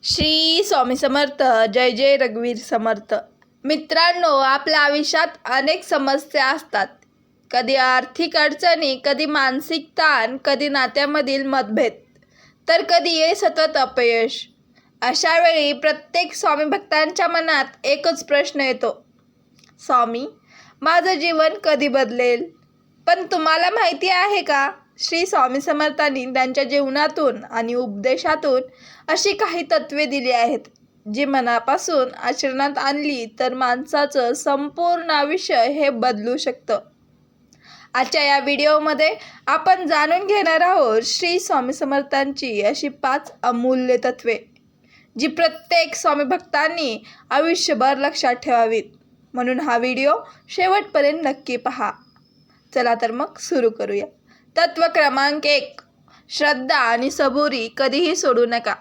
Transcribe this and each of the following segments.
श्री स्वामी समर्थ. जय जय रघुवीर समर्थ. मित्रांनो, आपल्या आयुष्यात अनेक समस्या असतात. कधी आर्थिक अडचणी, कधी मानसिक ताण, कधी नात्यामधील मतभेद, तर कधी हे सतत अपयश. अशा वेळी प्रत्येक स्वामी भक्तांच्या मनात एकच प्रश्न येतो, स्वामी, माझं जीवन कधी बदलेल? पण तुम्हाला माहिती आहे का, श्री स्वामी समर्थांनी त्यांच्या जीवनातून आणि उपदेशातून अशी काही तत्त्वे दिली आहेत जी मनापासून आचरणात आणली तर माणसाचं संपूर्ण आयुष्य हे बदलू शकतं. आजच्या या व्हिडिओमध्ये आपण जाणून घेणार आहोत श्री स्वामी समर्थांची अशी 5 अमूल्य तत्त्वे जी प्रत्येक स्वामी भक्तांनी आयुष्यभर लक्षात ठेवावीत. म्हणून हा व्हिडिओ शेवटपर्यंत नक्की पहा. चला तर मग सुरू करूया. तत्व क्रमांक 1, श्रद्धा आणि सबुरी कधीही सोडू नका.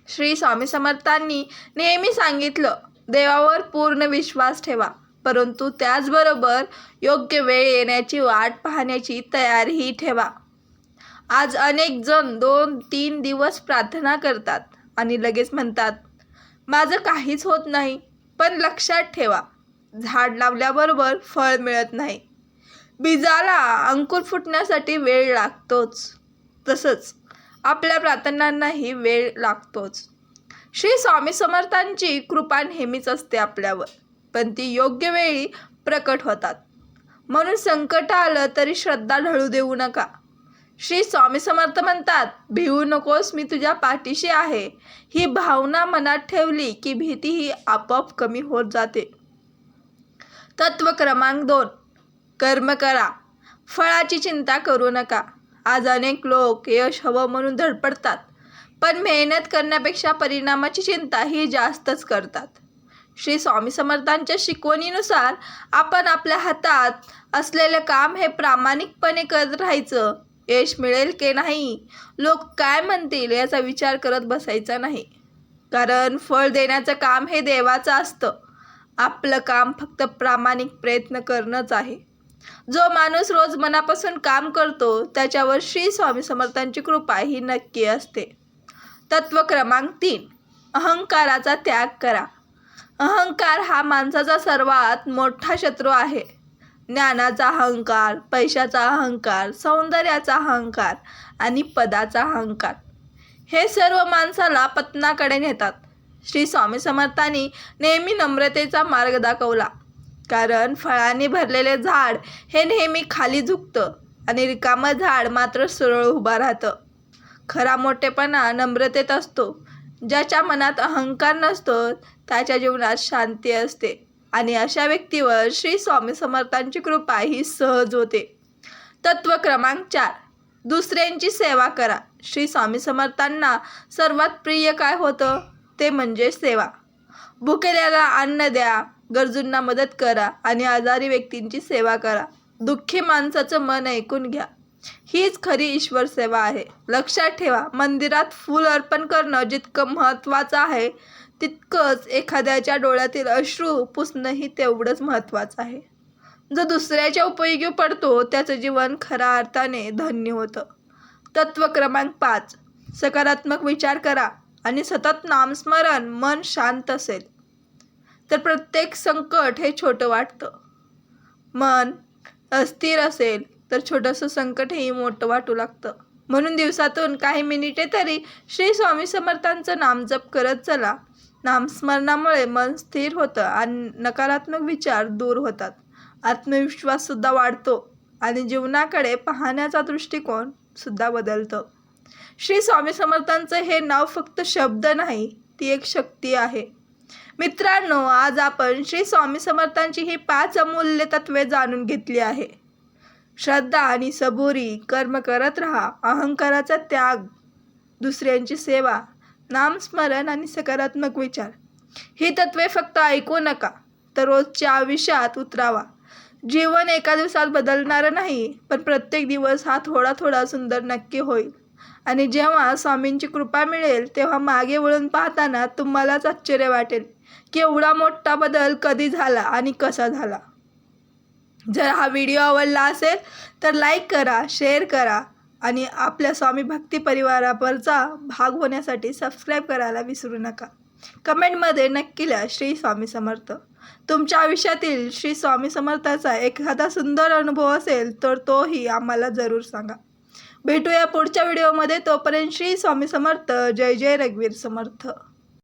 श्री स्वामी समर्थांनी नेहमी सांगितलं, देवावर पूर्ण विश्वास ठेवा, परंतु त्याचबरोबर योग्य वेळ येण्याची वाट पाहण्याची तयारीही ठेवा. आज अनेक जण 2-3 दिवस प्रार्थना करतात आणि लगेच म्हणतात, माझं काहीच होत नाही. पण लक्षात ठेवा, झाड लावल्याबरोबर फळ मिळत नाही. बीजाला अंकुर फुटण्यासाठी वेळ लागतोच, तसंच आपल्या प्रार्थनांनाही वेळ लागतोच. श्री स्वामी समर्थांची कृपा नेहमीच असते आपल्यावर, पण ती योग्य वेळी प्रकट होतात. म्हणून संकट आलं तरी श्रद्धा ढळू देऊ नका. श्री स्वामी समर्थ म्हणतात, भिवू नकोस, मी तुझ्या पाठीशी आहे. ही भावना मनात ठेवली की भीती ही आपोआप कमी होत जाते. तत्व क्रमांक 2, कर्म करा, फळाची चिंता करू नका. आज अनेक लोक यश हवं म्हणून धडपडतात, पण मेहनत करण्यापेक्षा परिणामाची चिंता ही जास्तच करतात. श्री स्वामी समर्थांच्या शिकवणीनुसार आपण आपल्या हातात असलेलं काम हे प्रामाणिकपणे करत राहायचं. यश मिळेल की नाही, लोक काय म्हणतील याचा विचार करत बसायचा नाही, कारण फळ देण्याचं काम हे देवाचं असतं. आपलं काम फक्त प्रामाणिक प्रयत्न करणंच आहे. जो माणूस रोज मनापासून काम करतो त्याच्यावर श्री स्वामी समर्थांची कृपा ही नक्की असते. तत्व क्रमांक 3, अहंकाराचा त्याग करा. अहंकार हा माणसाचा सर्वात मोठा शत्रू आहे. ज्ञानाचा अहंकार, पैशाचा अहंकार, सौंदर्याचा अहंकार आणि पदाचा अहंकार हे सर्व माणसाला पतनाकडे नेतात. श्री स्वामी समर्थांनी नेहमी नम्रतेचा मार्ग दाखवला, कारण फळांनी भरलेले झाड हे नेहमी खाली झुकतं आणि रिकामं झाड मात्र सरळ उभा राहतं. खरा मोठेपणा नम्रतेत असतो. ज्याच्या मनात अहंकार नसतो त्याच्या जीवनात शांती असते आणि अशा व्यक्तीवर श्री स्वामी समर्थांची कृपा ही सहज होते. तत्व क्रमांक 4, दुसऱ्यांची सेवा करा. श्री स्वामी समर्थांना सर्वात प्रिय काय होतं ते म्हणजे सेवा. भुकेल्याला अन्न द्या, गरजूंना मदत करा आणि आजारी व्यक्तींची सेवा करा. दुःखी माणसाचं मन ऐकून घ्या. हीच खरी ईश्वर सेवा आहे. लक्षात ठेवा, मंदिरात फूल अर्पण करणं जितकं महत्त्वाचं आहे, तितकंच एखाद्याच्या डोळ्यातील अश्रू पुसणंही तेवढंच महत्त्वाचं आहे. जो दुसऱ्याच्या उपयोगी पडतो त्याचं जीवन खऱ्या अर्थाने धन्य होतं. तत्व क्रमांक 5, सकारात्मक विचार करा आणि सतत नामस्मरण. मन शांत असेल तर प्रत्येक संकट हे छोटं वाटतं. मन अस्थिर असेल तर छोटंसं संकटही मोठं वाटू लागतं. म्हणून दिवसातून काही मिनिटे तरी श्री स्वामी समर्थांचं नामजप करत चला. नामस्मरणामुळे मन स्थिर होतं आणि नकारात्मक विचार दूर होतात. आत्मविश्वाससुद्धा वाढतो आणि जीवनाकडे पाहण्याचा दृष्टिकोन सुद्धा बदलतो. श्री स्वामी समर्थांचं हे नाव फक्त शब्द नाही, ती एक शक्ती आहे. मित्रांनो, आज आपण श्री स्वामी समर्थांची ही 5 अमूल्य तत्वे जाणून घेतली आहे. श्रद्धा आणि सबुरी, कर्म करत राहा, अहंकाराचा त्याग, दुसऱ्यांची सेवा, नामस्मरण आणि सकारात्मक विचार. ही तत्वे फक्त ऐकू नका, तर रोजच्या आयुष्यात उतरावा. जीवन एका दिवसात बदलणारं नाही, पण प्रत्येक दिवस हा थोडा थोडा सुंदर नक्की होईल. आणि जेव्हा स्वामींची कृपा मिळेल तेव्हा मागे वळून पाहताना तुम्हालाच आश्चर्य वाटेल की एवढा मोठा बदल कधी झाला आणि कसा झाला. जर हा व्हिडिओ आवडला असेल तर लाईक करा, शेअर करा आणि आपल्या स्वामी भक्ती परिवारावरचा भाग होण्यासाठी सबस्क्राईब करायला विसरू नका. कमेंटमध्ये नक्की लिहा श्री स्वामी समर्थ. तुमच्या आयुष्यातील श्री स्वामी समर्थाचा एखादा सुंदर अनुभव असेल तर तोही आम्हाला जरूर सांगा. भेटूया पुढच्या व्हिडिओमध्ये. तोपर्यंत श्री स्वामी समर्थ. जय जय रघुवीर समर्थ.